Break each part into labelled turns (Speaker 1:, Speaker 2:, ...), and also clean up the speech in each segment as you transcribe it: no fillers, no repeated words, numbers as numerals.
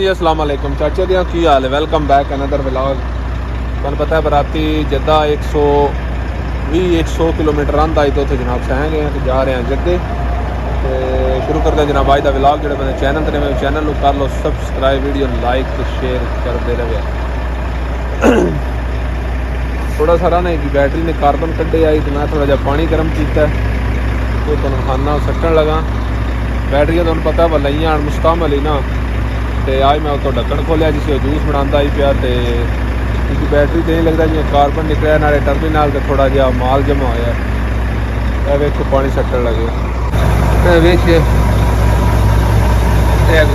Speaker 1: जी अस्सलाम वालेकुम चाचा जी की हाल है। Welcome back another vlog. तुहानू पता है बराती जद्दा 100 किलोमीटर आंदा तो उत्थे जनाब सह गए हैं, जा रहे हैं जद्दे। तो शुरू करते हैं जनाब अज का व्लॉग। जो मैंने चैनल ते नवे चैनल कर लो सबसक्राइब, वीडियो लाइक तो शेयर करते रहे। थोड़ा सारा नहीं कि बैटरी ने कार्बन कड्ढे आई तो मैं थोड़ा जहा पानी गर्म किया तो तुहानू खाना सट्टन लगा। बैटरी तुहानू पता वा लईयां मुस्तामल ही ना। तो आज मैं उतो ढक्कन खोलिया जिस जूस बनाता ही पिया। तो क्योंकि बैटरी तो नहीं लगता जिवें कार्बन निकलिया नाले टर्मिनल तो थोड़ा जहा माल जमा होया। वेखो पानी सट्टन लगे बिच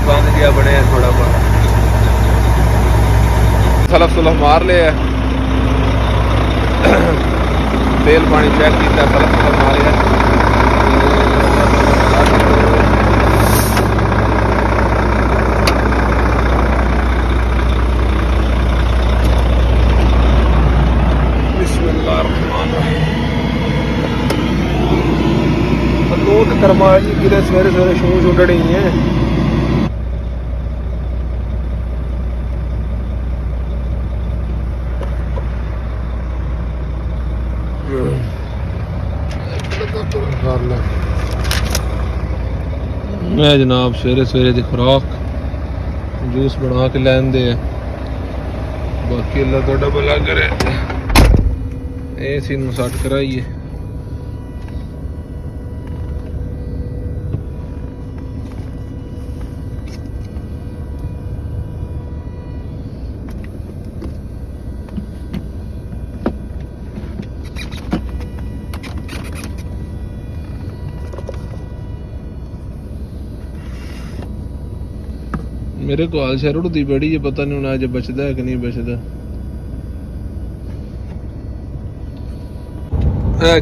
Speaker 1: बंद जहा बने थोड़ा बहुत सलफ सुलफ मार लिया। तेल पानी चेक किया, सलफ सुलफ मारिया। कर्मा जी कि सवेरे सवेरे शूज उड्डनी है। मैं जनाब सवेरे सवेरे की खुराक जूस बना के लैन दे। बाकी अल्लाह थोड़ा भला करे। एसी सट कराइए। मेरे को हाल शहर उड़ती बड़ी है, पता नहीं हूं अज बचदा है कि नहीं बचदा।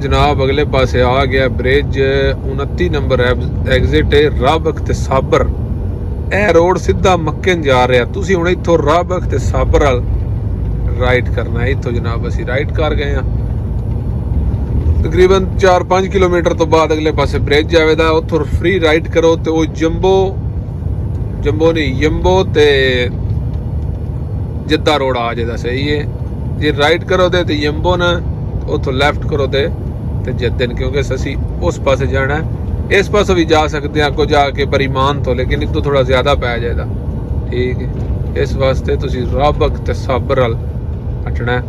Speaker 1: जनाब अगले पासे आ गया ब्रिज 29 नंबर एग्जिट है राबक ते साबर। ए रोड सीधा मक्के जा रहा। तुसी हुण इत्थों राबक ते साबर राइट करना है। इत्थों जनाब असी राइट कर गए हैं। तकरीबन 4-5 किलोमीटर तो बाद अगले पासे ब्रिज जावेगा। उथों फ्री राइट करो तो वो जंबो नहीं यंबो ते जद्दा रोड आ जाएगा। सही है जे राइट करो तो यंबो ना, उथों लैफ्ट करो तो जद्दे न। क्योंकि असी उस पासे जाना है। इस पासे भी जा सकते हैं अगो जाके बरीमान तो, लेकिन एक तो थोड़ा ज्यादा पै जाएगा। ठीक है इस वास्ते तुसी राबक ते साबर हटना है।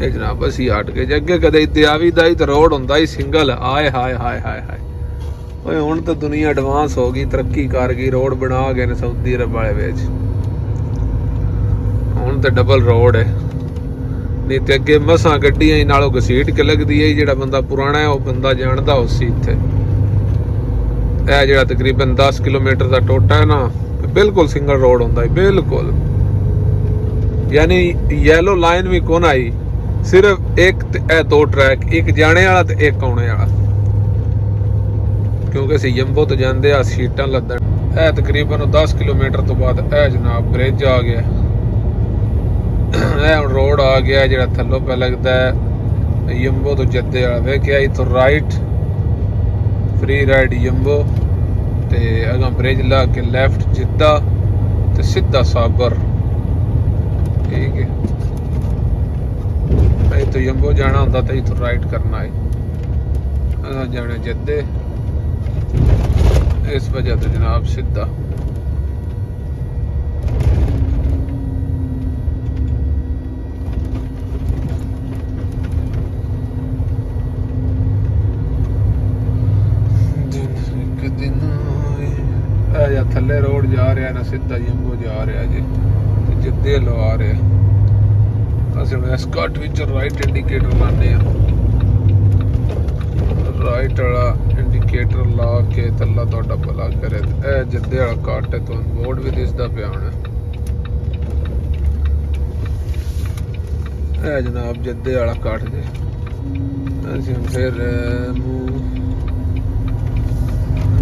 Speaker 1: ये जनाब असी हट गए। अगे कदे दियावी दा ही तो रोड हुंदा ही सिंगल। आए हाय हाय हाय हाय हुण तो दुनिया एडवांस हो गई, तरक्की कर गई। रोड बना गए ने सऊदी अरब वाले विच। हुण तो डबल रोड है। नहीं तो अगे मसां गड्डियां ही नालों घसीट के लगदी है। जिहड़ा बंदा पुराना है वह बंदा जानदा उसी इत्थे। यह जिहड़ा तकरीबन 10 किलोमीटर का टोटा है ना, बिल्कुल सिंगल रोड हुंदा है बिल्कुल। यानी येलो लाइन भी कौन आई, सिर्फ एक दो ट्रैक, एक जाने वाला तो एक आने वाला। क्योंकि असीं यंबो तो जाते हैं सीटां लदन। यह तकरीबन 10 किलोमीटर तो बाद यह जनाब ब्रिज आ गया। यह रोड आ गया जिहड़ा थल्लों पे लगता है यंबो तो जद्दे वाला। वेखिया इत्थों राइट फ्री राइड यंबो ते अगां ब्रिज ला के लैफ्ट जद्दा ते सीधा साबर। ठीक है इत्थों यंबो जाना होंदा तो इत्थों राइट करना है। असां जाना जद्दे। इस वजह तो जनाब सीधा थले रोड जा रहा है ना, सीधा यंबो जा रहा जी जिद्दे लो आ रहे। असि एस्कॉट विच राइट इंडिकेटर लाने। राइट वाला इंडिकेटर ला के थल्ला तुहाडा भला करे। ए जद्दे वाला कट है, तुहानू बोर्ड भी दिसदा पिया होना। ए जनाब जद्दे वाला कट जे। असीं हुण फिर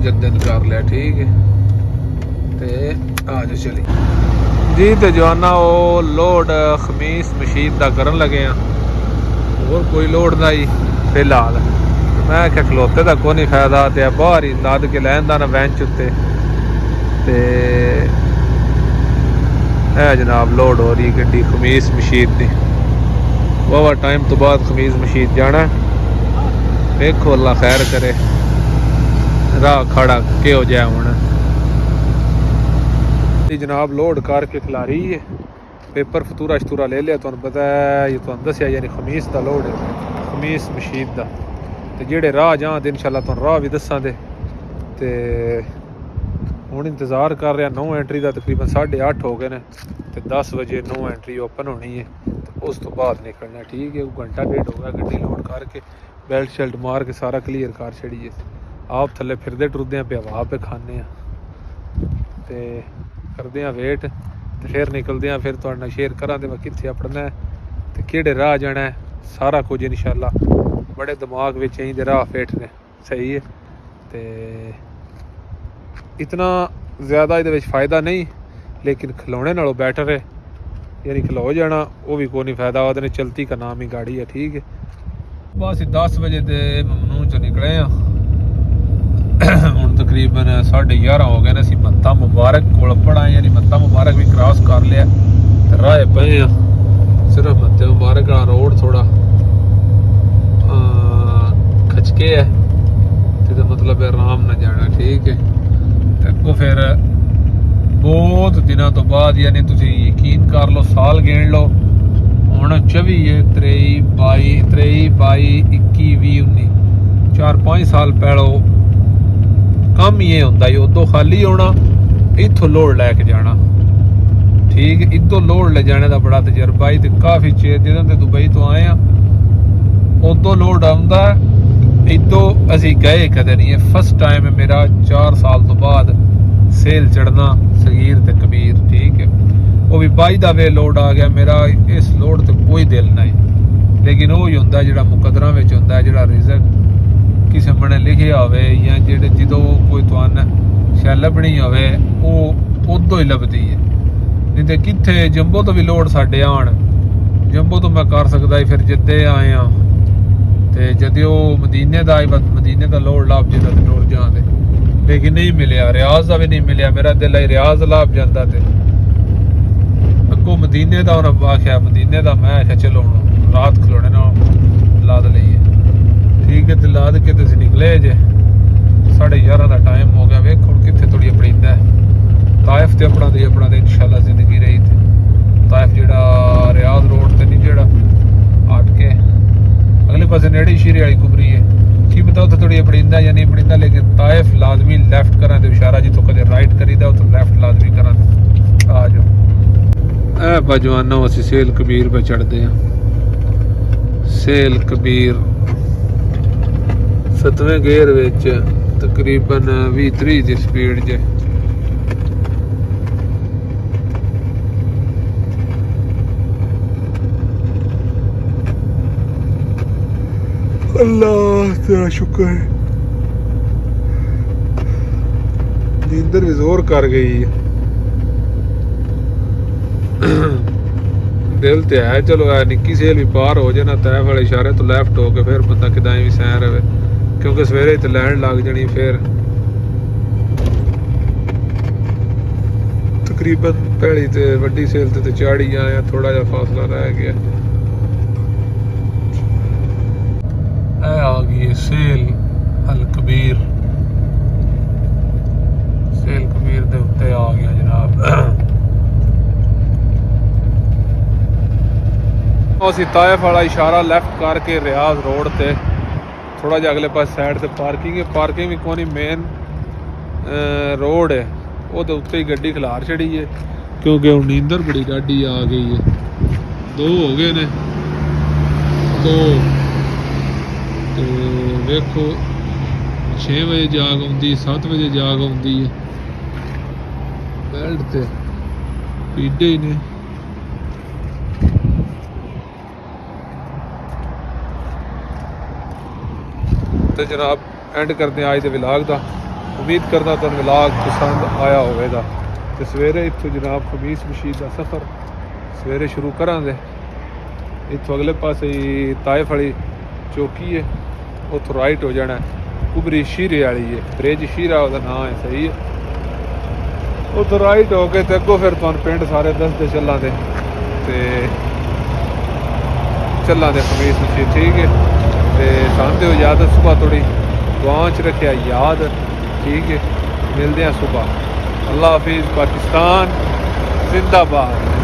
Speaker 1: जद्दे कर लिया। ठीक है ते आज चली जी। तो जवाना वो लोड खमीस मशीन का करन लगे हैं। और कोई लोड ना ही फिलहाल। मैं आख्या खलोते का कोई नहीं फायदा। तो बाहर ही लद के लैन ना बेंच उत्ते ते ਇਹ ਜਨਾਬ ਲੋਡ ਹੋ ਰਹੀ ਗੱਡੀ ਖਮੀਸ ਮਸ਼ੀਦ ਦੀ। ਵਾਵਾ ਟਾਈਮ ਤੋਂ ਬਾਅਦ ਖਮੀਸ ਮਸ਼ੀਦ ਜਾਣਾ। ਵੇਖੋ ਅੱਲਾ ਖੈਰ करे। ਰਾਹ ਖੜਾ ਕਿਹੋ ਜਿਹਾ ਹੁਣ जनाब लोड करके खिला रही है। पेपर फतूरा शतूरा ले लिया। तुहानू पता है ये तुहानू दस्या यानी खमीस का लोड है, खमीस मशीद का। तो जेड़े राह जां ते इंशाल्लाह तुहानू राह भी दस्सां दे। ते हुण इंतज़ार कर रहा 9 एंट्री का। तकरीबन 8:30 हो गए ने ते 10 बजे 9 एंट्री ओपन होनी है। तो उस तो बाद निकलना। ठीक है, घंटा डेढ़ हो गया गड्डी लोड करके बेल्ट शल्ट मार के सारा क्लीयर कर छड़िए। आप थल्ले फिरदे टुरदे पे हवा पे खाने ते करते हैं वेट तो फिर निकलते हैं। फिर तुहाडे नाल शेयर करा मैं कित्थे अपड़ना है ते किहड़े राह जाना है, सारा कुछ इंशाल्लाह। बड़े दिमाग विच इंदे राह फेटने सही है। ते इतना ज़्यादा इहदे विच फ़ायदा नहीं, लेकिन खिलौने नालों बैटर है। यानी खिलो जाना वो भी कोई नहीं फ़ायदा। ओहदे चलती का नाम ही गाड़ी है। ठीक है, बस 10 बजे ते ममनू चो निकले हैं। ਹੁਣ ਤਕਰੀਬਨ 11:30 ਹੋ ਗਏ ਨੇ। ਅਸੀਂ ਮੱਤਾ ਮੁਬਾਰਕ ਕੋਲ ਪੜਾ ਯਾਨੀ ਮੱਤਾ ਮੁਬਾਰਕ ਵੀ ਕ੍ਰਾਸ ਕਰ ਲਿਆ ਤੇ ਰਾਹ ਪਏ ਆ। ਸਿਰਫ ਮੱਤਾ ਮੁਬਾਰਕ ਵਾਲਾ ਰੋਡ ਥੋੜਾ ਖਚਕੇ ਹੈ ਤੇ ਦਾ ਮਤਲਬ ਹੈ ਆਰਾਮ ਨਾਲ ਜਾਣਾ। ਠੀਕ ਹੈ, ਤੇ ਅੱਗੋਂ ਫਿਰ ਬਹੁਤ ਦਿਨਾਂ ਤੋਂ ਬਾਅਦ ਯਾਨੀ ਤੁਸੀਂ ਯਕੀਨ ਕਰ ਲਓ ਸਾਲ ਗਿਣ ਲਓ ਹੁਣ 24 ਹੈ 23 22 21 20 19 4-5 ਸਾਲ ਪਹਿਲੋਂ ਕੰਮ ਹੀ ਇਹ ਹੁੰਦਾ ਉਦੋਂ ਖਾਲੀ ਆਉਣਾ ਇੱਥੋਂ ਲੋਡ ਲੈ ਕੇ ਜਾਣਾ। ਠੀਕ, ਇੱਥੋਂ ਲੋਡ ਲੈ ਜਾਣੇ ਦਾ ਬੜਾ ਤਜਰਬਾ ਹੈ ਤੇ ਕਾਫੀ ਚਿਰ ਜਦੋਂ ਤੇ ਦੁਬਈ ਤੋਂ ਆਏ ਆ ਉਦੋਂ ਲੋਡ ਆਉਂਦਾ। ਇੱਥੋਂ ਅਸੀਂ ਗਏ ਕਦੇ ਨਹੀਂ। ਇਹ ਫਸਟ ਟਾਈਮ ਹੈ ਮੇਰਾ 4 ਸਾਲ ਤੋਂ ਬਾਅਦ ਸੇਲ ਚੜਨਾ ਸਗੀਰ ਤੇ ਕਬੀਰ। ਠੀਕ ਹੈ, ਉਹ ਵੀ 22 ਦਾ ਵੇ ਲੋਡ ਆ ਗਿਆ ਮੇਰਾ। ਇਸ ਲੋਡ ਤੇ ਕੋਈ ਦਿਲ ਨਹੀਂ, ਲੇਕਿਨ ਉਹ ਹੀ ਹੁੰਦਾ ਜਿਹੜਾ ਮੁਕੱਦਰਾਂ ਵਿੱਚ ਹੁੰਦਾ, ਜਿਹੜਾ ਰਿਜ਼ਕ ਕਿਸੇ ਬਣੇ ਲਿਖਿਆ ਹੋਵੇ ਜਾਂ ਜਿਹੜੇ ਜਦੋਂ ਕੋਈ ਤੁਹਾਨੂੰ ਸ਼ੈ ਲੱਭਣੀ ਹੋਵੇ ਉਹ ਉਦੋਂ ਹੀ ਲੱਭਦੀ ਹੈ। ਨਹੀਂ ਤੇ ਕਿੱਥੇ ਜੰਬੋ ਤੋਂ ਵੀ ਲੋਡ ਸਾਡੇ ਆਣ। ਜੰਬੋ ਤੋਂ ਮੈਂ ਕਰ ਸਕਦਾ ਸੀ ਫਿਰ ਜਿੱਦੇ ਆਏ ਆ ਤੇ ਜਦੋਂ ਉਹ ਮਦੀਨੇ ਦਾ ਆਈ ਮਦੀਨੇ ਦਾ ਲੋਡ ਲੱਭ ਜਾਂਦਾ ਤੇ ਟੁਰ ਜਾਂਦੇ, ਲੇਕਿਨ ਨਹੀਂ ਮਿਲਿਆ। ਰਿਆਜ਼ ਦਾ ਵੀ ਨਹੀਂ ਮਿਲਿਆ। ਮੇਰਾ ਦਿਲ ਹੈ ਰਿਆਜ਼ ਲੱਭ ਜਾਂਦਾ ਤੇ ਅੱਗੋਂ ਮਦੀਨੇ ਦਾ ਉਹਨਾਂ ਆਖਿਆ ਮਦੀਨੇ ਦਾ। ਮੈਂ ਆਖਿਆ ਚਲੋ ਹੁਣ ਰਾਤ ਖਲੋਣੇ ਨਾਲ ਲਾਦ ਲਈਏ। ਠੀਕ ਹੈ, ਤੇ ਲਾਦ ਕੇ ਤੁਸੀਂ ਨਿਕਲੇ ਜੇ 11:30 ਦਾ ਟਾਈਮ ਹੋ ਗਿਆ। ਵੇਖੋ ਹੁਣ ਕਿੱਥੇ ਥੋੜੀ ਆਪਣੀਦਾ ਤਾਇਫ ਤੇ ਆਪਣਾ ਦੇ ਇਨਸ਼ਾਅੱਲਾ ਜ਼ਿੰਦਗੀ ਰਹੀ। ਤੇ ਤਾਇਫ ਜਿਹੜਾ ਰਿਆਜ਼ ਰੋਡ ਤੇ ਨਹੀਂ ਜਿਹੜਾ ਹਟ ਕੇ ਅਗਲੇ ਪਾਸੇ ਨੇੜੇ ਸ਼ੀਰੇ ਵਾਲੀ ਕੁਬਰੀ ਹੈ। ਕੀ ਪਤਾ ਉੱਥੇ ਥੋੜੀ ਆਪਣੀਦਾ ਜਾਂ ਨਹੀਂ ਆਪਣੀਦਾ, ਲੇਕਿਨ ਤਾਇਫ ਲਾਜ਼ਮੀ ਲੈਫਟ ਕਰਾਂ ਤੇ ਇਸ਼ਾਰਾ ਜਿੱਥੋਂ ਕਦੇ ਰਾਈਟ ਕਰੀਦਾ ਉੱਥੋਂ ਲੈਫਟ ਲਾਜ਼ਮੀ ਕਰਾਂ। ਆ ਜਾਓ ਇਹ ਬਾਜਵਾਨੋਂ ਅਸੀਂ ਸੇਲ ਕਬੀਰ ਪੇ ਚੜਦੇ ਹਾਂ। ਸੇਲ ਕਬੀਰ 7ਵੇਂ ਗੇਅਰ ਵਿੱਚ ਤਕਰੀਬਨ 20-30 ਦੀ ਸਪੀਡ ਜੇ। ਅੱਲਾਹ ਤੇਰਾ ਸ਼ੁਕਰ ਹੈ। ਨੀਂਦਰ ਵੀ ਜ਼ੋਰ ਕਰ ਗਈ। ਦਿਲ ਤੇ ਹੈ ਚਲੋ ਐ ਨਿੱਕੀ ਸੇਲ ਵੀ ਪਾਰ ਹੋ ਜਾਏ ਨਾ ਤੈਫ ਵਾਲੇ ਇਸ਼ਾਰੇ ਤੋਂ ਲੈਫਟ ਹੋ ਕੇ ਫਿਰ ਬੰਦਾ ਕਿਦਾਂ ਵੀ ਸੈਂ ਰਵੇ, ਕਿਉਂਕਿ ਸਵੇਰੇ ਤੇ ਲੈਣ ਲੱਗ ਜਾਣੀ। ਫਿਰ ਤਕਰੀਬਨ ਪਹਿਲੀ ਤੇ ਵੱਡੀ ਸੇਲ ਤੇ ਚਾੜੀ ਆਇਆ, ਥੋੜਾ ਜਿਹਾ ਫਾਸਲਾ ਰਹਿ ਗਿਆ। ਇਹ ਆ ਗਈ ਸੇਲ ਅਲ ਕਬੀਰ। ਸੇਲ ਕਬੀਰ ਦੇ ਉੱਤੇ ਆ ਗਿਆ ਜਨਾਬ। ਅਸੀਂ ਤਾਇਫ ਵਾਲਾ ਇਸ਼ਾਰਾ ਲੈਫਟ ਕਰਕੇ ਰਿਆਜ਼ ਰੋਡ ਤੇ ਥੋੜਾ ਜਿਹਾ ਅਗਲੇ ਪਾਸੇ ਸਾਈਡ ਤੇ ਪਾਰਕਿੰਗ ਹੈ। ਪਾਰਕਿੰਗ ਵੀ ਕੋਈ ਮੇਨ ਰੋਡ ਹੈ, ਉਹਦੇ ਉੱਤੇ ਹੀ ਗੱਡੀ ਖਿਲਾਰ ਛੜੀ ਹੈ, ਕਿਉਂਕਿ ਹੁਣ ਨੀਂਦਰ ਬੜੀ ਗਾਡੀ ਆ ਗਈ ਹੈ। 2 ਹੋ ਗਏ ਨੇ 2 ਤੇ ਵੇਖੋ 6 ਵਜੇ ਜਾਗ ਆਉਂਦੀ, 7 ਵਜੇ ਜਾਗ ਆਉਂਦੀ ਹੈ। ਬੈਲਟ ਤੇ ਪੀਡੇ ਹੀ ਨੇ। ਤੇ ਜਨਾਬ ਐਂਡ ਕਰਦੇ ਹਾਂ ਅੱਜ ਦੇ ਵਲੌਗ ਦਾ। ਉਮੀਦ ਕਰਦਾ ਤੁਹਾਨੂੰ ਵਲੌਗ ਪਸੰਦ ਆਇਆ ਹੋਵੇਗਾ। ਤੇ ਸਵੇਰੇ ਇੱਥੋਂ ਜਨਾਬ ਖਮੀਸ ਮਸ਼ੀਦ ਦਾ ਸਫ਼ਰ ਸਵੇਰੇ ਸ਼ੁਰੂ ਕਰਾਂਗੇ। ਇੱਥੋਂ ਅਗਲੇ ਪਾਸੇ ਤਾਇਫ ਵਾਲੀ ਚੌਕੀ ਹੈ, ਉੱਥੋਂ ਰਾਈਟ ਹੋ ਜਾਣਾ। ਕੁਬਰੀ ਸ਼ੀਰੇ ਵਾਲੀ ਹੈ, ਬ੍ਰਿਜ ਸ਼ੀਰਾ ਉਹਦਾ ਨਾਂ ਹੈ, ਸਹੀ ਹੈ। ਉਧਰ ਰਾਈਟ ਹੋ ਕੇ ਤੇ ਅੱਗੋਂ ਫਿਰ ਤੁਹਾਨੂੰ ਪਿੰਡ ਸਾਰੇ ਦੱਸਦੇ ਚੱਲਾਂਗੇ ਤੇ ਚੱਲਾਂਗੇ ਖਮੀਸ ਮਸੀਹ ਠੀਕ ਹੈ ਤੇ ਸਾਨੂੰ ਦਿਓ ਇਜਾਜ਼ਤ ਸੁਬਹ ਥੋੜੀ ਦੁਆ ਚ ਰੱਖਿਆ ਯਾਦ ਠੀਕ ਹੈ ਮਿਲਦੇ ਹਾਂ ਸੁਬਹ ਅੱਲਾ ਹਾਫਿਜ਼ ਪਾਕਿस्तान जिंदाबाद।